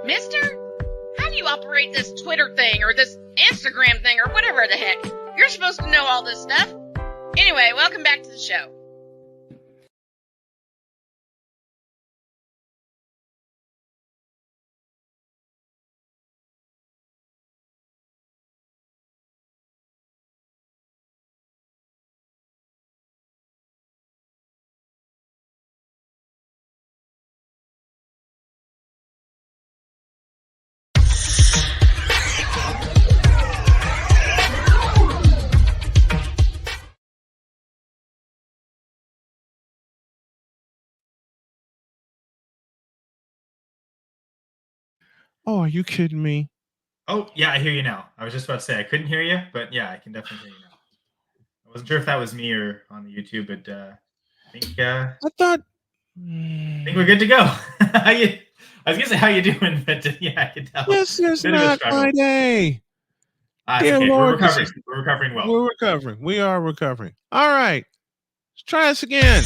Mister, how do you operate this Twitter thing or this Instagram thing or whatever the heck? You're supposed to know all this stuff. Anyway, welcome back to the show. Oh, are you kidding me? Oh, yeah, I hear you now. I was just about to say I couldn't hear you, but yeah, I can definitely hear you now. I wasn't sure if that was me or on the YouTube, but I think I thought. we're good to go. I was gonna say how you doing, but yeah, I can tell. This is Bit of a not struggle. my day. It's Dear okay. Lord, We're recovering well. We're recovering. We are recovering. All right. Let's try this again.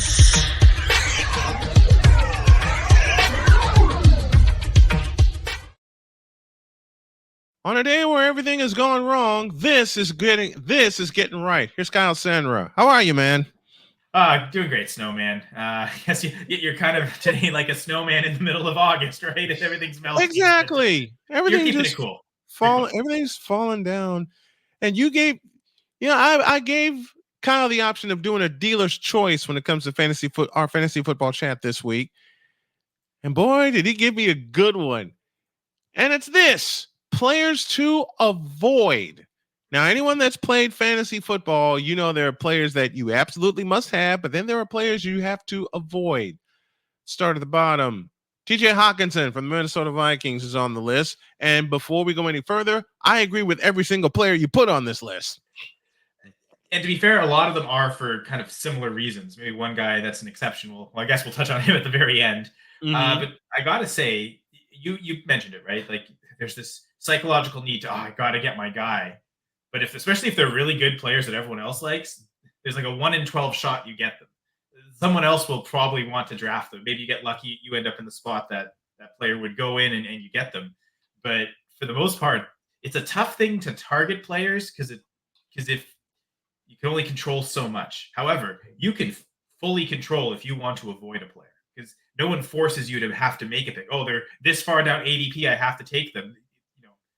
On a day where everything has gone wrong, this is getting right. Here's Kyle Senra. How are you, man? Doing great, snowman. I guess you're kind of today like a snowman in the middle of August, right? And everything's melting. Exactly. You're keeping it cool. Everything's falling down. And you gave, I gave Kyle the option of doing a dealer's choice when it comes to our fantasy football chat this week. And boy, did he give me a good one. And it's this: players to avoid. Now, anyone that's played fantasy football, there are players that you absolutely must have, but then there are players you have to avoid. Start at the bottom. TJ Hawkinson from the Minnesota Vikings is on the list. And before we go any further, I agree with every single player you put on this list. And to be fair, a lot of them are for kind of similar reasons. Maybe one guy that's an exceptional. Well, I guess we'll touch on him at the very end. Mm-hmm. But I gotta say, you mentioned it, right? Like there's this psychological need to, I gotta get my guy. But especially if they're really good players that everyone else likes, there's like a 1 in 12 shot you get them. Someone else will probably want to draft them. Maybe you get lucky, you end up in the spot that player would go in and you get them. But for the most part, it's a tough thing to target players because if you can only control so much. However, you can fully control if you want to avoid a player because no one forces you to have to make a pick. Oh, they're this far down ADP, I have to take them.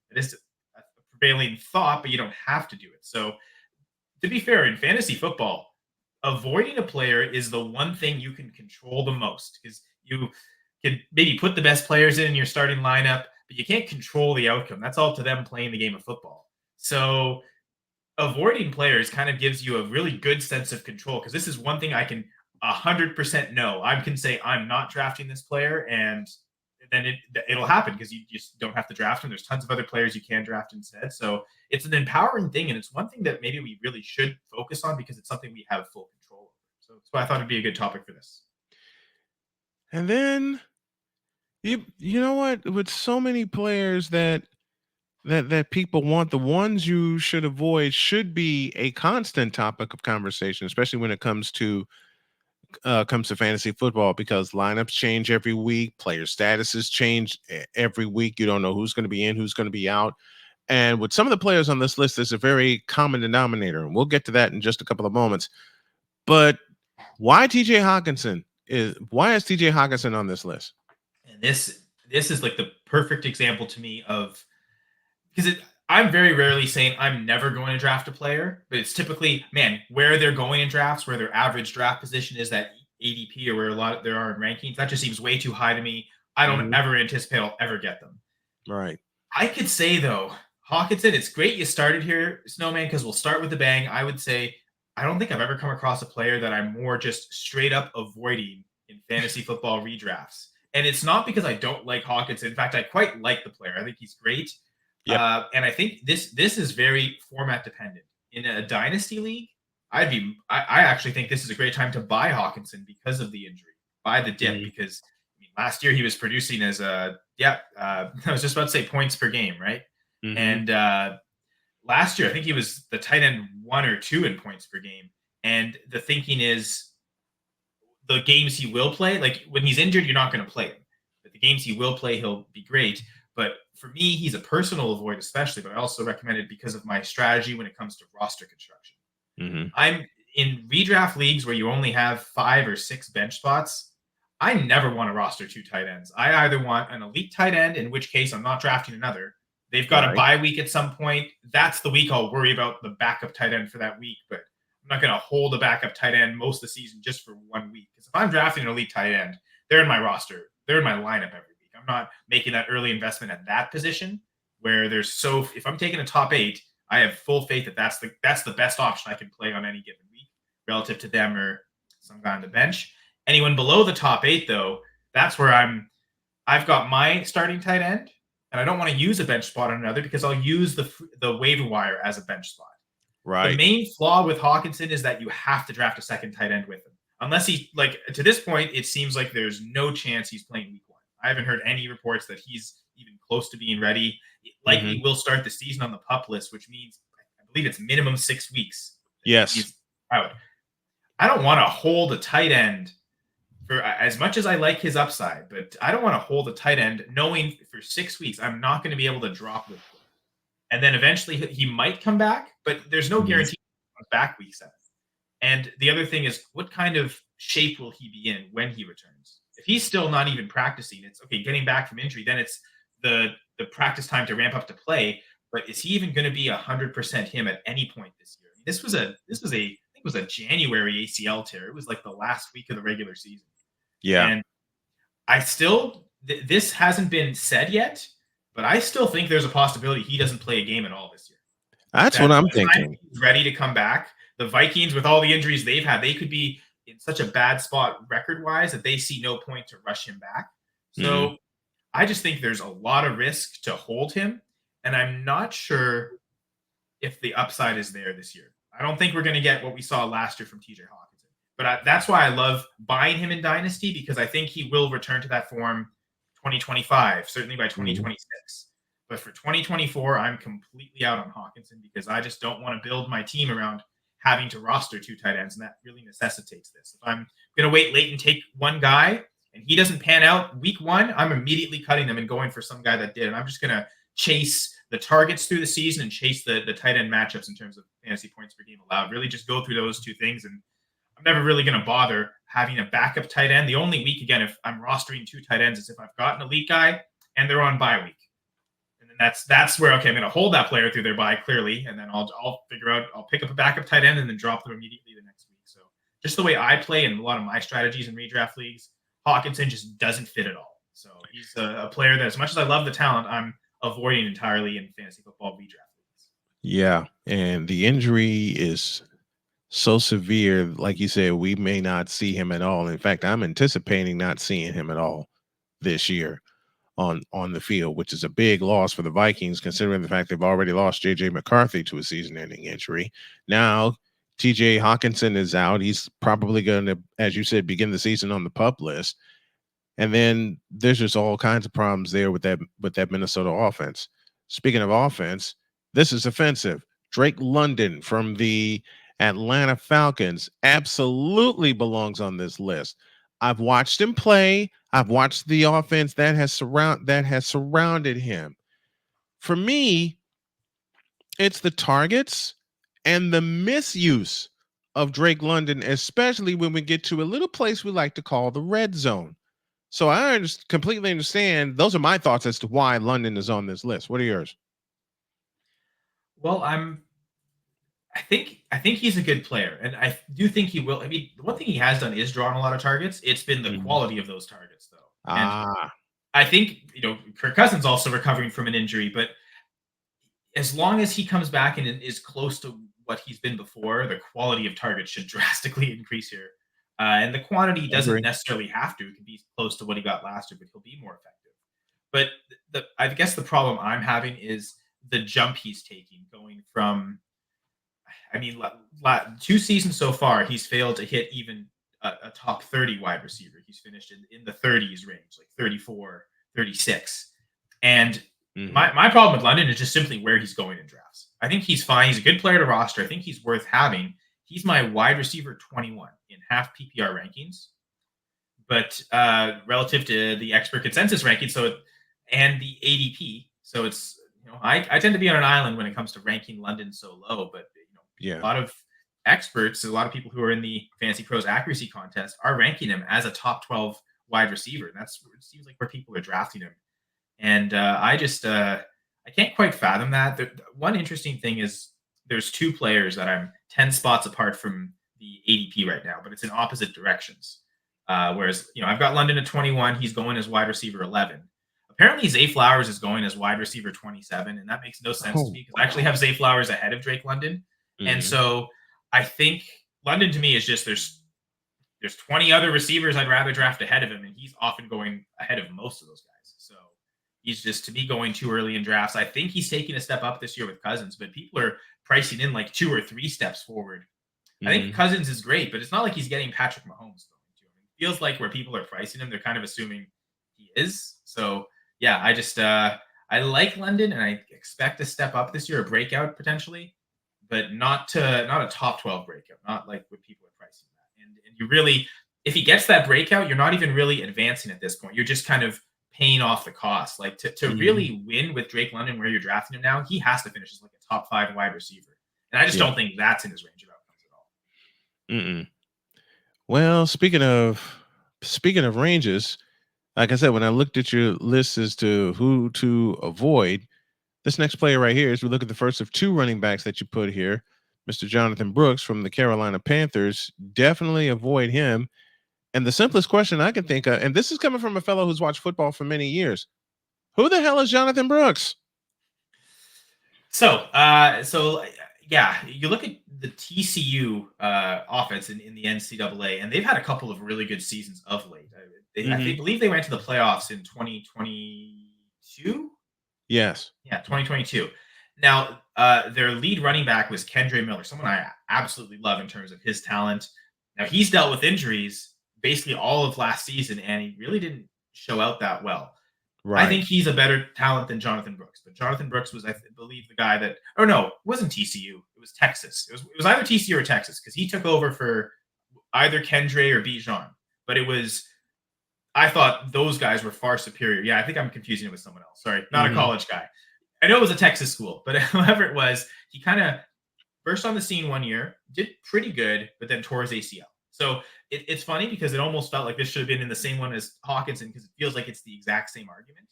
It is a prevailing thought, but you don't have to do it. So, to be fair, in fantasy football, avoiding a player is the one thing you can control the most because you can maybe put the best players in your starting lineup, but you can't control the outcome. That's all to them playing the game of football. So, avoiding players kind of gives you a really good sense of control because this is one thing I can 100% know. I can say I'm not drafting this player, and then it'll happen because you just don't have to draft him. There's tons of other players you can draft instead. So it's an empowering thing, and it's one thing that maybe we really should focus on because it's something we have full control over. So that's why I thought it'd be a good topic for this. And then you know what? With so many players that people want, the ones you should avoid should be a constant topic of conversation, especially when it comes to fantasy football, because lineups change every week, player statuses change every week. You don't know who's going to be in, who's going to be out. And with some of the players on this list, there's a very common denominator, and we'll get to that in just a couple of moments. But why TJ Hawkinson? Why is TJ Hawkinson on this list? And this is like the perfect example to me of because I'm very rarely saying I'm never going to draft a player, but it's typically, man, where they're going in drafts, where their average draft position is, that ADP or where a lot there are in rankings. That just seems way too high to me. I don't ever anticipate I'll ever get them. Right. I could say though, Hawkinson, it's great you started here, Snowman, because we'll start with the bang. I would say I don't think I've ever come across a player that I'm more just straight up avoiding in fantasy football redrafts. And it's not because I don't like Hawkinson. In fact, I quite like the player. I think he's great. Yep. And I think this is very format dependent. In a dynasty league, I actually think this is a great time to buy Hawkinson because of the injury, buy the dip, because last year he was producing as I was just about to say points per game, right? Mm-hmm. And last year I think he was the tight end 1 or 2 in points per game. And the thinking is the games he will play, like when he's injured, you're not going to play him. But the games he will play, he'll be great. But for me, he's a personal avoid, especially, but I also recommend it because of my strategy when it comes to roster construction. Mm-hmm. I'm in redraft leagues where you only have 5 or 6 bench spots. I never want to roster 2 tight ends. I either want an elite tight end, in which case I'm not drafting another. They've got a bye week at some point. That's the week I'll worry about the backup tight end for that week, but I'm not going to hold a backup tight end most of the season just for 1 week. Because if I'm drafting an elite tight end, they're in my roster. They're in my lineup every week. I'm not making that early investment at that position where if I'm taking a top 8, I have full faith that that's the best option I can play on any given week relative to them or some guy on the bench. Anyone below the top 8, though, that's where I've got my starting tight end, and I don't want to use a bench spot on another because I'll use the waiver wire as a bench spot. Right. The main flaw with Hawkinson is that you have to draft a second tight end with him. Unless to this point, it seems like there's no chance he's playing week 1. I haven't heard any reports that he's even close to being ready. It likely will start the season on the PUP list, which means I believe it's minimum 6 weeks. Yes. He's out. I don't want to hold a tight end for as much as I like his upside, but I don't want to hold a tight end knowing for 6 weeks I'm not going to be able to drop with him. And then eventually he might come back, but there's no guarantee he's back week 7. And the other thing is, what kind of shape will he be in when he returns? If he's still not even practicing, it's okay, getting back from injury, then it's the practice time to ramp up to play. But is he even going to be 100% him at any point this year? This was I think it was a January ACL tear. It was like the last week of the regular season. Yeah. And I still, this hasn't been said yet, but I still think there's a possibility he doesn't play a game at all this year. That's what I'm thinking. He's ready to come back. The Vikings, with all the injuries they've had, they could be in such a bad spot record-wise that they see no point to rush him back. So I just think there's a lot of risk to hold him, and I'm not sure if the upside is there this year. I don't think we're going to get what we saw last year from TJ Hawkinson. But that's why I love buying him in Dynasty, because I think he will return to that form 2025, certainly by 2026. But for 2024, I'm completely out on Hawkinson because I just don't want to build my team around having to roster 2 tight ends, and that really necessitates this. If I'm going to wait late and take one guy and he doesn't pan out week 1, I'm immediately cutting them and going for some guy that did. And I'm just going to chase the targets through the season and chase the tight end matchups in terms of fantasy points per game allowed. Really just go through those 2 things. And I'm never really going to bother having a backup tight end. The only week, again, if I'm rostering 2 tight ends, is if I've got an elite guy and they're on bye week. And then that's where, okay, I'm going to hold that player through their bye clearly. And then I'll figure out, I'll pick up a backup tight end and then drop them immediately the next week. So just the way I play in a lot of my strategies in redraft leagues, Hawkinson just doesn't fit at all. So he's a player that, as much as I love the talent, I'm avoiding entirely in fantasy football redraft leagues. Yeah. And the injury is so severe. Like you said, we may not see him at all. In fact, I'm anticipating not seeing him at all this year on the field, which is a big loss for the Vikings, considering the fact they've already lost J.J. McCarthy to a season-ending injury. Now, T.J. Hawkinson is out. He's probably going to, as you said, begin the season on the PUP list. And then there's just all kinds of problems there with that Minnesota offense. Speaking of offense, this is offensive. Drake London from the Atlanta Falcons absolutely belongs on this list. I've watched him play. I've watched the offense that has surrounded him. For me, it's the targets and the misuse of Drake London, especially when we get to a little place we like to call the red zone. So I completely understand. Those are my thoughts as to why London is on this list. What are yours? Well, I think he's a good player, and I do think he will. I mean, the one thing he has done is drawn a lot of targets. It's been the quality of those targets, though. And I think, Kirk Cousins also recovering from an injury, but as long as he comes back and is close to what he's been before, the quality of targets should drastically increase here. And the quantity doesn't necessarily have to. It can be close to what he got last year, but he'll be more effective. But I guess the problem I'm having is the jump he's taking, going from, 2 seasons so far, he's failed to hit even a top 30 wide receiver. He's finished in the 30s range, like 34, 36. And my problem with London is just simply where he's going in drafts. I think he's fine. He's a good player to roster. I think he's worth having. He's my wide receiver 21 in half PPR rankings, but relative to the expert consensus rankings, so and the ADP. So it's, I tend to be on an island when it comes to ranking London so low, but a lot of experts, a lot of people who are in the Fantasy Pros accuracy contest are ranking him as a top 12 wide receiver. And that's, it seems like, where people are drafting him. And I can't quite fathom that. One interesting thing is there's two players that I'm 10 spots apart from the ADP right now, but it's in opposite directions. Whereas, I've got London at 21. He's going as wide receiver 11. Apparently, Zay Flowers is going as wide receiver 27, and that makes no sense to me because I actually have Zay Flowers ahead of Drake London. Mm-hmm. And so I think London to me is just there's 20 other receivers I'd rather draft ahead of him, and he's often going ahead of most of those guys. So he's just, to me, going too early in drafts. I think he's taking a step up this year with Cousins, but people are pricing in like 2 or 3 steps forward. Mm-hmm. I think Cousins is great, but it's not like he's getting Patrick Mahomes going to him. It feels like where people are pricing him, they're kind of assuming he is. So yeah, I just I like London, and I expect to step up this year, a breakout potentially, but not a top 12 breakout, not like what people are pricing that. And you really, if he gets that breakout, you're not even really advancing at this point. You're just kind of paying off the cost. Like to really win with Drake London where you're drafting him now, he has to finish as like a top 5 wide receiver. And I just don't think that's in his range of outcomes at all. Well, speaking of ranges, like I said, when I looked at your list as to who to avoid, this next player right here, as we look at the first of 2 running backs that you put here, Mr. Jonathan Brooks from the Carolina Panthers, definitely avoid him. And the simplest question I can think of, and this is coming from a fellow who's watched football for many years, who the hell is Jonathan Brooks? So yeah, you look at the TCU offense in the NCAA, and they've had a couple of really good seasons of late. I believe they went to the playoffs in 2022. Yes. Yeah, 2022. Now, their lead running back was Kendre Miller, someone I absolutely love in terms of his talent. Now, he's dealt with injuries basically all of last season, and he really didn't show out that well. Right. I think he's a better talent than Jonathan Brooks, but Jonathan Brooks was, I believe, the guy that, it wasn't TCU. It was Texas. It was either TCU or Texas, because he took over for either Kendre or Bijan. But I thought those guys were far superior. Yeah, I think I'm confusing it with someone else. Sorry, not a college guy. I know it was a Texas school, but whoever it was, he kind of burst on the scene one year, did pretty good, but then tore his ACL. So it's funny because it almost felt like this should have been in the same one as Hawkinson, because it feels like it's the exact same argument.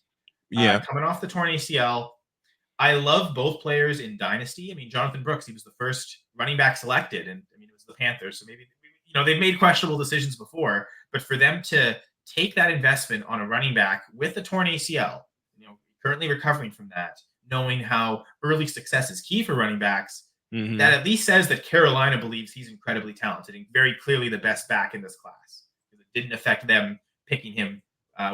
Yeah. Coming off the torn ACL, I love both players in Dynasty. I mean, Jonathan Brooks, he was the first running back selected, and I mean, it was the Panthers. So maybe, they've made questionable decisions before, but for them to take that investment on a running back with a torn ACL, currently recovering from that, knowing how early success is key for running backs, that at least says that Carolina believes he's incredibly talented and very clearly the best back in this class. It didn't affect them picking him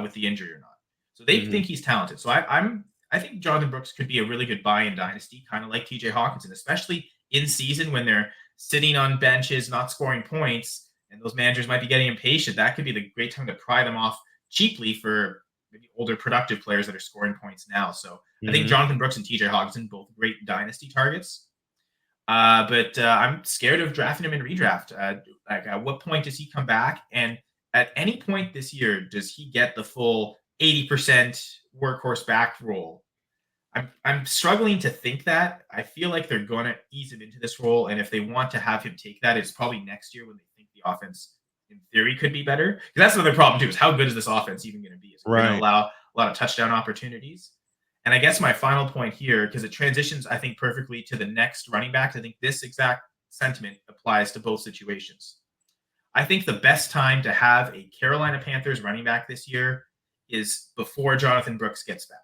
with the injury or not. So they think he's talented. So I think Jonathan Brooks could be a really good buy in Dynasty, kind of like TJ Hawkinson, especially in season when they're sitting on benches, not scoring points, and those managers might be getting impatient. That could be the great time to pry them off cheaply for maybe older productive players that are scoring points now. So I think Jonathan Brooks and TJ Hawkinson, both great Dynasty targets. But I'm scared of drafting him in redraft. At what point does he come back? And at any point this year, does he get the full 80% workhorse back role? I'm struggling to think that. I feel like they're going to ease him into this role. And if they want to have him take that, it's probably next year when they think the offense, in theory, could be better. Because that's another problem, too, is how good is this offense even going to be? Is it going to allow a lot of touchdown opportunities? And I guess my final point here, because it transitions, I think, perfectly to the next running back. I think this exact sentiment applies to both situations. I think the best time to have a Carolina Panthers running back this year is before Jonathan Brooks gets back.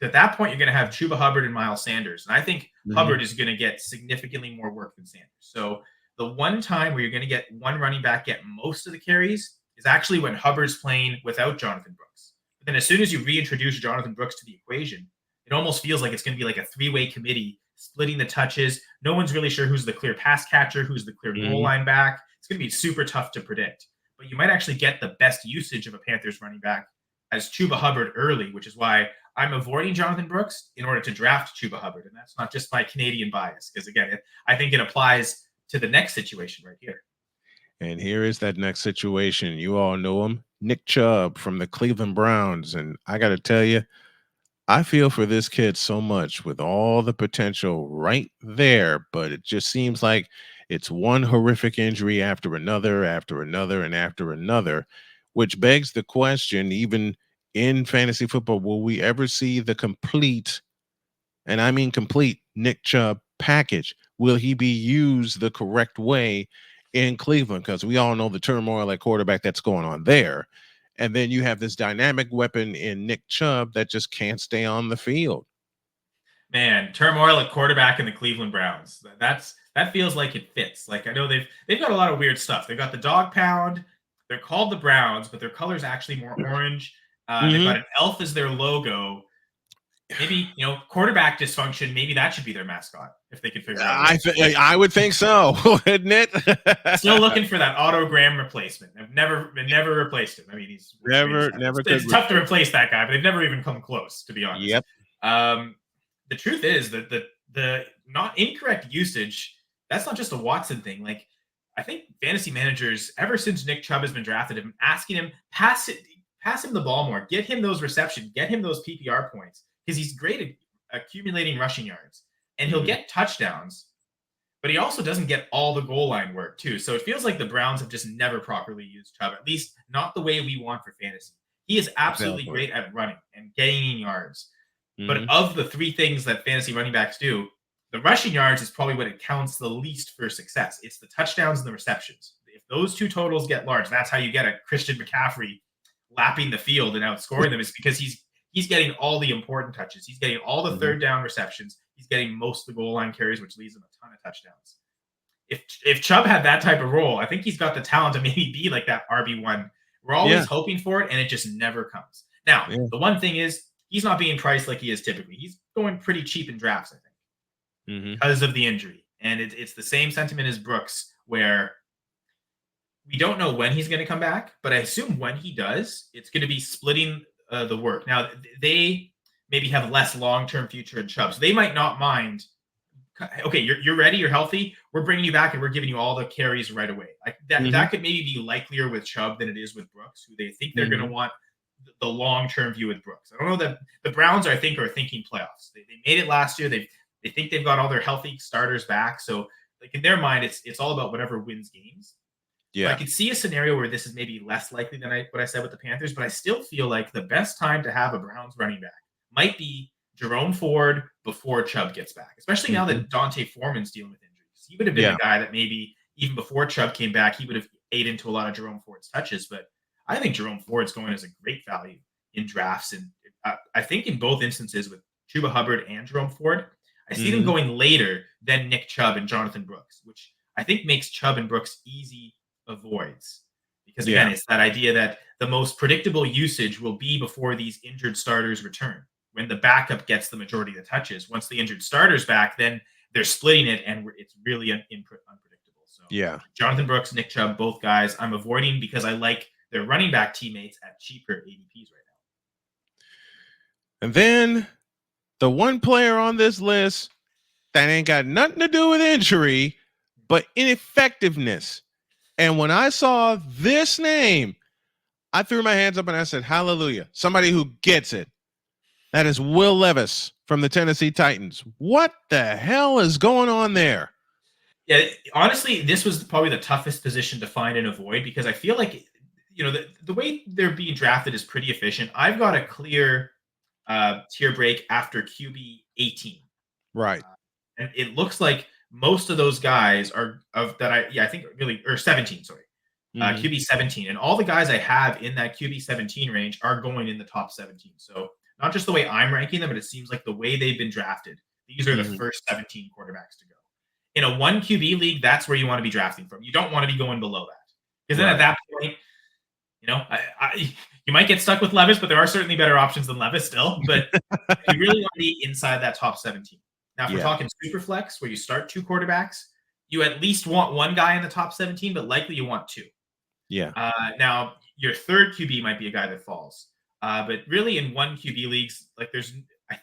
At that point, you're going to have Chuba Hubbard and Miles Sanders. And I think Hubbard is going to get significantly more work than Sanders. So the one time where you're going to get one running back get most of the carries is actually when Hubbard's playing without Jonathan Brooks. But then as soon as you reintroduce Jonathan Brooks to the equation, it almost feels like it's going to be like a 3-way committee splitting the touches. No one's really sure who's the clear pass catcher, who's the clear goal line back. It's going to be super tough to predict. But you might actually get the best usage of a Panthers running back as Chuba Hubbard early, which is why I'm avoiding Jonathan Brooks in order to draft Chuba Hubbard. And that's not just my Canadian bias, because, again, I think it applies to the next situation right here. And here is that next situation. You all know him, Nick Chubb from the Cleveland Browns. And I got to tell you, I feel for this kid so much with all the potential right there, but it just seems like it's one horrific injury after another, and after another, which begs the question, even in fantasy football, will we ever see the complete, and I mean complete, Nick Chubb package? Will he be used the correct way in Cleveland? Because we all know the turmoil at quarterback that's going on there. And then you have this dynamic weapon in Nick Chubb that just can't stay on the field. Man, turmoil at quarterback in the Cleveland Browns. That feels like it fits. Like, I know they've got a lot of weird stuff. They've got the dog pound. They're called the Browns, but their color's actually more orange. They've got an elf as their logo. Maybe, quarterback dysfunction. Maybe that should be their mascot if they could figure out. I would think so, wouldn't it? Still looking for that autogram replacement. I've never replaced him. I mean, he's never. It's tough to replace that guy, but they've never even come close, to be honest. Yep. The truth is that the not incorrect usage, that's not just a Watson thing. Like, I think fantasy managers, ever since Nick Chubb has been drafted, have been asking him, pass him the ball more, get him those receptions, get him those PPR points, because he's great at accumulating rushing yards, and he'll get touchdowns, but he also doesn't get all the goal line work too. So it feels like the Browns have just never properly used Chubb, at least not the way we want for fantasy. He is absolutely great at running and gaining yards. But of the three things that fantasy running backs do, the rushing yards is probably what it counts the least for success. It's the touchdowns and the receptions. If those two totals get large, that's how you get a Christian McCaffrey lapping the field and outscoring them. Is because he's getting all the important touches. He's getting all the third down receptions. He's getting most of the goal line carries, which leaves him a ton of touchdowns. If Chubb had that type of role, I think he's got the talent to maybe be like that RB1. We're always hoping for it, and it just never comes. Now, the one thing is, he's not being priced like he is typically. He's going pretty cheap in drafts, I think, because of the injury. And it's the same sentiment as Brooks, where we don't know when he's going to come back, but I assume when he does, it's going to be splitting the work. Now, they maybe have less long-term future in Chubb, so they might not mind. Okay, you're ready, you're healthy. We're bringing you back, and we're giving you all the carries right away. Like that could maybe be likelier with Chubb than it is with Brooks, who they think they're going to want the long-term view with Brooks. I don't know that the Browns, I think, are thinking playoffs. They made it last year. They think they've got all their healthy starters back. So, like, in their mind, it's all about whatever wins games. Yeah. So I could see a scenario where this is maybe less likely than what I said with the Panthers, but I still feel like the best time to have a Browns running back might be Jerome Ford before Chubb gets back, especially now that Dante Foreman's dealing with injuries. He would have been a guy that maybe even before Chubb came back, he would have ate into a lot of Jerome Ford's touches, but I think Jerome Ford's going as a great value in drafts. And I think in both instances with Chuba Hubbard and Jerome Ford, I see them going later than Nick Chubb and Jonathan Brooks, which I think makes Chubb and Brooks easy avoids. Because again, it's that idea that the most predictable usage will be before these injured starters return. When the backup gets the majority of the touches, once the injured starter's back, then they're splitting it, and it's really unpredictable. So Jonathan Brooks, Nick Chubb, both guys I'm avoiding because I like their running back teammates at cheaper ADPs right now. And then the one player on this list that ain't got nothing to do with injury, but ineffectiveness. And when I saw this name, I threw my hands up and I said, hallelujah, somebody who gets it. That is Will Levis from the Tennessee Titans. What the hell is going on there? Yeah, honestly, this was probably the toughest position to find and avoid because I feel like the way they're being drafted is pretty efficient. I've got a clear tier break after QB 18. Right. And it looks like most of those guys are I think really, or 17, sorry. QB 17. And all the guys I have in that QB 17 range are going in the top 17. So not just the way I'm ranking them, but it seems like the way they've been drafted, these are the first 17 quarterbacks to go. In a 1 QB league, that's where you want to be drafting from. You don't want to be going below that. Because then at that point, you might get stuck with Levis, but there are certainly better options than Levis still. But you really want to be inside that top 17. Now, if we're talking super flex, where you start 2 quarterbacks, you at least want 1 guy in the top 17, but likely you want 2. Yeah. Now, your third QB might be a guy that falls. But really, in 1 QB leagues, like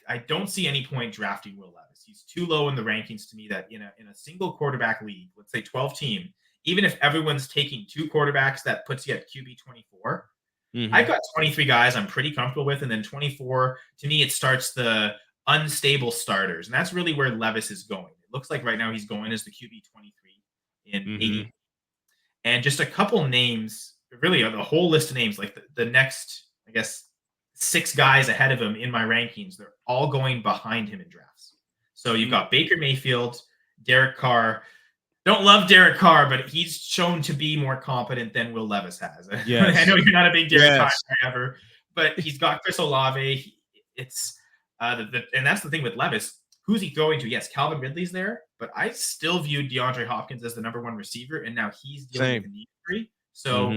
I don't see any point drafting Will Levis. He's too low in the rankings to me that in a single quarterback league, let's say 12 team, even if everyone's taking 2 quarterbacks, that puts you at QB 24. I've got 23 guys I'm pretty comfortable with, and then 24, to me, it starts the unstable starters. And that's really where Levis is going. It looks like right now he's going as the QB 23 in AD. And just a couple names, really the whole list of names, like the next, I guess, 6 guys ahead of him in my rankings, they're all going behind him in drafts. So you've got Baker Mayfield, Derek Carr. Don't love Derek Carr, but he's shown to be more competent than Will Levis has. Yes. I know you're not a big Derek Carr ever, but he's got Chris Olave. And that's the thing with Levis. Who's he throwing to? Yes, Calvin Ridley's there, but I still view DeAndre Hopkins as the number 1 receiver, and now he's dealing with a knee injury. So,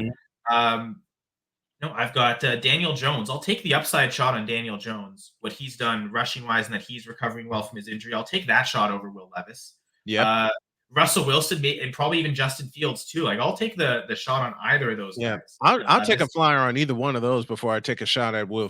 no, I've got Daniel Jones. I'll take the upside shot on Daniel Jones, what he's done rushing wise, and that he's recovering well from his injury. I'll take that shot over Will Levis. Yeah. Russell Wilson and probably even Justin Fields too. Like I'll take the shot on either of those guys. I'll take a flyer on either one of those before I take a shot at Will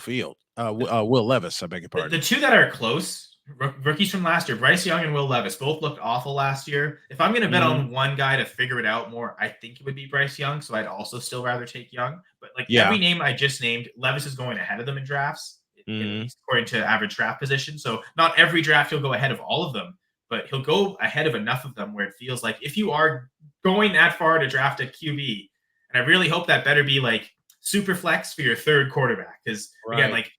Levis. I beg your pardon. The 2 that are close, rookies from last year, Bryce Young and Will Levis, both looked awful last year. If I'm going to bet on one guy to figure it out more, I think it would be Bryce Young. So I'd also still rather take Young. But every name I just named, Levis is going ahead of them in drafts, at least according to average draft position. So not every draft he'll go ahead of all of them, but he'll go ahead of enough of them where it feels like if you are going that far to draft a QB, and I really hope that better be like super flex for your 3rd quarterback. Because again, like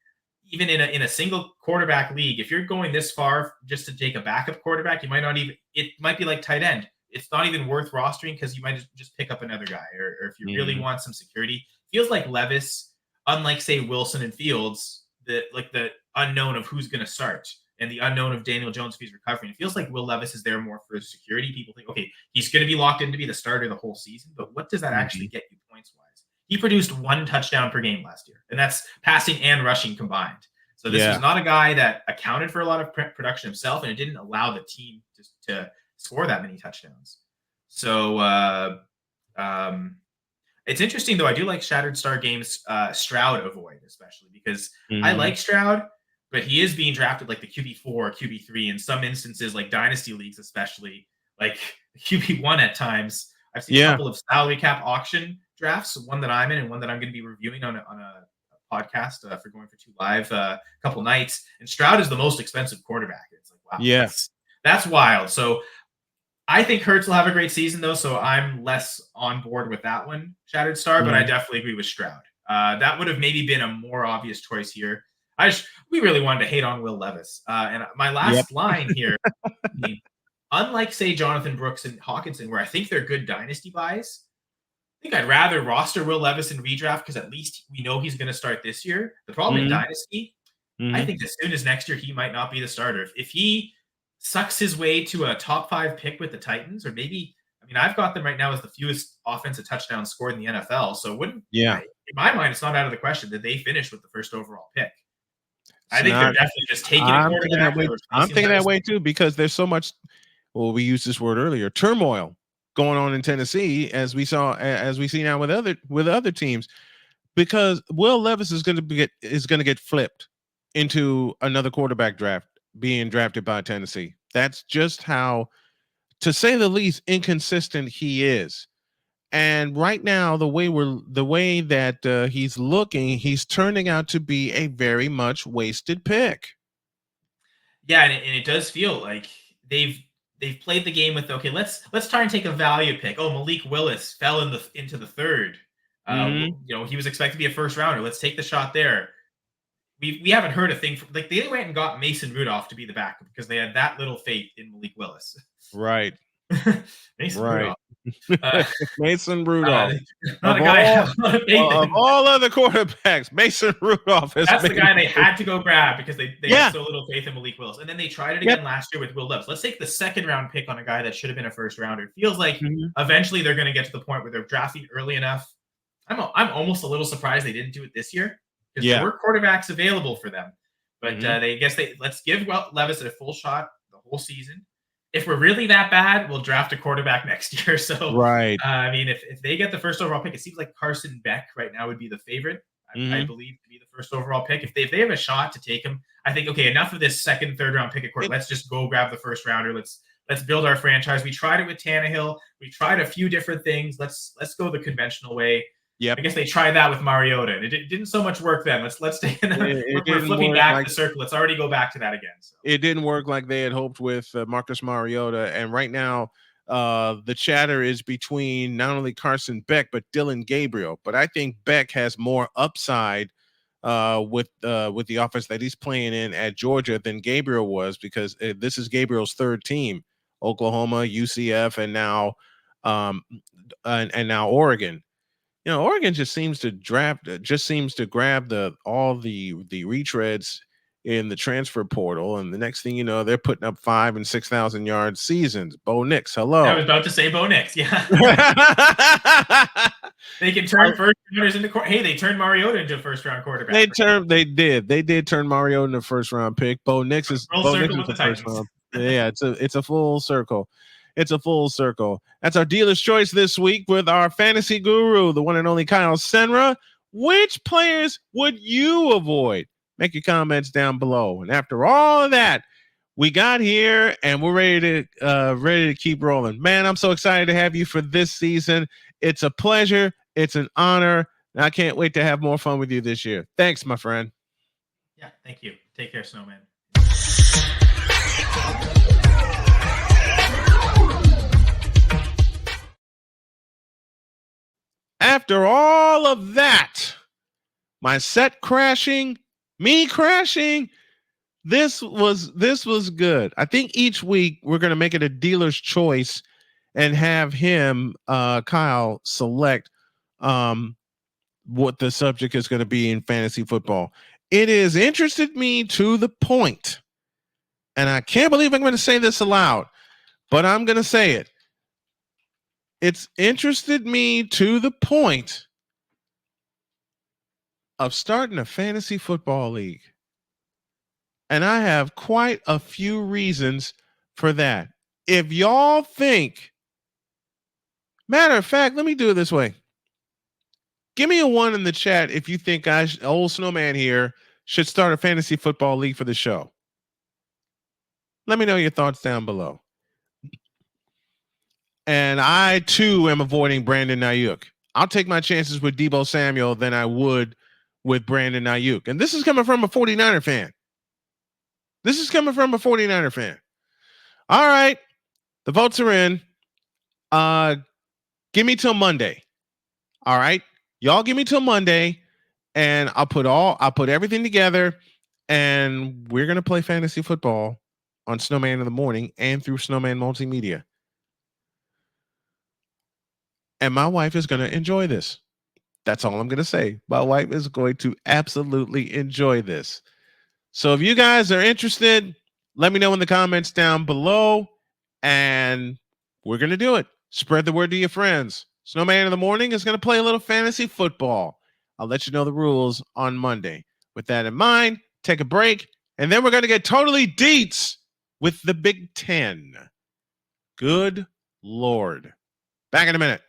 even in a single quarterback league, if you're going this far just to take a backup quarterback, you might not even, it might be like tight end. It's not even worth rostering because you might just pick up another guy. Or if you really want some security, feels like Levis, unlike say Wilson and Fields, the unknown of who's going to start. And the unknown of Daniel Jones if he's recovering. It feels like Will Levis is there more for security. People think, okay, he's going to be locked in to be the starter the whole season, but what does that actually get you points-wise? He produced 1 touchdown per game last year, and that's passing and rushing combined. So this was not a guy that accounted for a lot of production himself, and it didn't allow the team to score that many touchdowns. So it's interesting, though. I do like Shattered Star Games Stroud avoid, especially because I like Stroud, but he is being drafted like the QB4 or QB3 in some instances, like dynasty leagues, especially like QB1 at times. I've seen a couple of salary cap auction drafts, one that I'm in and one that I'm going to be reviewing on a podcast for Going for 2 Live a couple nights. And Stroud is the most expensive quarterback. It's like, wow, yes, that's wild. So I think Hurts will have a great season, though, so I'm less on board with that one, Shattered Star, but I definitely agree with Stroud. That would have maybe been a more obvious choice here. We really wanted to hate on Will Levis. And my last line here, unlike, say, Jonathan Brooks and Hawkinson, where I think they're good dynasty buys, I think I'd rather roster Will Levis in redraft because at least we know he's going to start this year. The problem in dynasty, I think as soon as next year, he might not be the starter. If he sucks his way to a top 5 pick with the Titans, or maybe, I mean, I've got them right now as the fewest offensive touchdowns scored in the NFL. So in my mind, it's not out of the question that they finish with the 1st overall pick. I think they're definitely just taking a quarterback. I'm thinking that way too, because there's so much, well, we used this word earlier, turmoil going on in Tennessee, as we see now with other teams, because Will Levis is going to get flipped into another quarterback draft, being drafted by Tennessee. That's just how, to say the least, inconsistent he is. And right now, the way that he's looking, he's turning out to be a very much wasted pick. Yeah, and it does feel like they've played the game with, okay, let's try and take a value pick. Oh, Malik Willis fell into the 3rd. He was expected to be a 1st rounder. Let's take the shot there. We haven't heard a thing like they went and got Mason Rudolph to be the backup because they had that little faith in Malik Willis. Right. Rudolph. Mason Rudolph. Not a guy I have a lot of faith in. Of all other quarterbacks, Mason Rudolph That's the guy they had to go grab because they had so little faith in Malik Willis. And then they tried it again last year with Will Levis. Let's take the 2nd round pick on a guy that should have been a 1st rounder. It feels like eventually they're going to get to the point where they're drafting early enough. I'm almost a little surprised they didn't do it this year because there were quarterbacks available for them. But let's give Levis a full shot the whole season. If we're really that bad, we'll draft a quarterback next year. So, I mean, if they get the 1st overall pick, it seems like Carson Beck right now would be the favorite, I believe, to be the 1st overall pick. If they have a shot to take him, I think, okay, enough of this 2nd, 3rd round pick at court. Let's just go grab the 1st rounder. Let's build our franchise. We tried it with Tannehill. We tried a few different things. Let's go the conventional way. Yep. I guess they tried that with Mariota, and it didn't so much work then. Let's take we're flipping back the circle. Let's already go back to that again. So. It didn't work like they had hoped with Marcus Mariota, and right now the chatter is between not only Carson Beck but Dylan Gabriel. But I think Beck has more upside with the offense that he's playing in at Georgia than Gabriel was, because this is Gabriel's third team: Oklahoma, UCF, and now Oregon. You know, Oregon just seems to grab all the retreads in the transfer portal, and the next thing you know, they're putting up 5,000 and 6,000 yard seasons. Bo Nix, hello. I was about to say Bo Nix, yeah. They can turn first rounders into hey, they turned Mariota into a first round quarterback. They did turn Mariota into a first round pick. Bo Nix is the first round. Yeah, it's a full circle. It's a full circle. That's our dealer's choice this week with our fantasy guru, the one and only Kyle Senra. Which players would you avoid? Make your comments down below. And after all of that, we got here and we're ready to keep rolling. Man, I'm so excited to have you for this season. It's a pleasure. It's an honor. And I can't wait to have more fun with you this year. Thanks, my friend. Yeah, thank you. Take care, Snowman. After all of that, my set crashing, me crashing, this was good. I think each week we're going to make it a dealer's choice and have him, Kyle, select what the subject is going to be in fantasy football. It has interested me to the point, and I can't believe I'm going to say this aloud, but I'm going to say it. It's interested me to the point of starting a fantasy football league. And I have quite a few reasons for that. If y'all think, matter of fact, let me do it this way. Give me a 1 in the chat if you think old Snowman here should start a fantasy football league for the show. Let me know your thoughts down below. And I, too, am avoiding Brandon Ayuk. I'll take my chances with Deebo Samuel than I would with Brandon Ayuk. And this is coming from a 49er fan. All right. The votes are in. Give me till Monday. All right. Y'all give me till Monday, and I'll put everything together, and we're going to play fantasy football on Snowman in the morning and through Snowman Multimedia. And my wife is going to enjoy this. That's all I'm going to say. My wife is going to absolutely enjoy this. So if you guys are interested, let me know in the comments down below, and we're going to do it. Spread the word to your friends. Snowman in the morning is going to play a little fantasy football. I'll let you know the rules on Monday. With that in mind, take a break, and then we're going to get totally deets with the Big Ten. Good Lord. Back in a minute.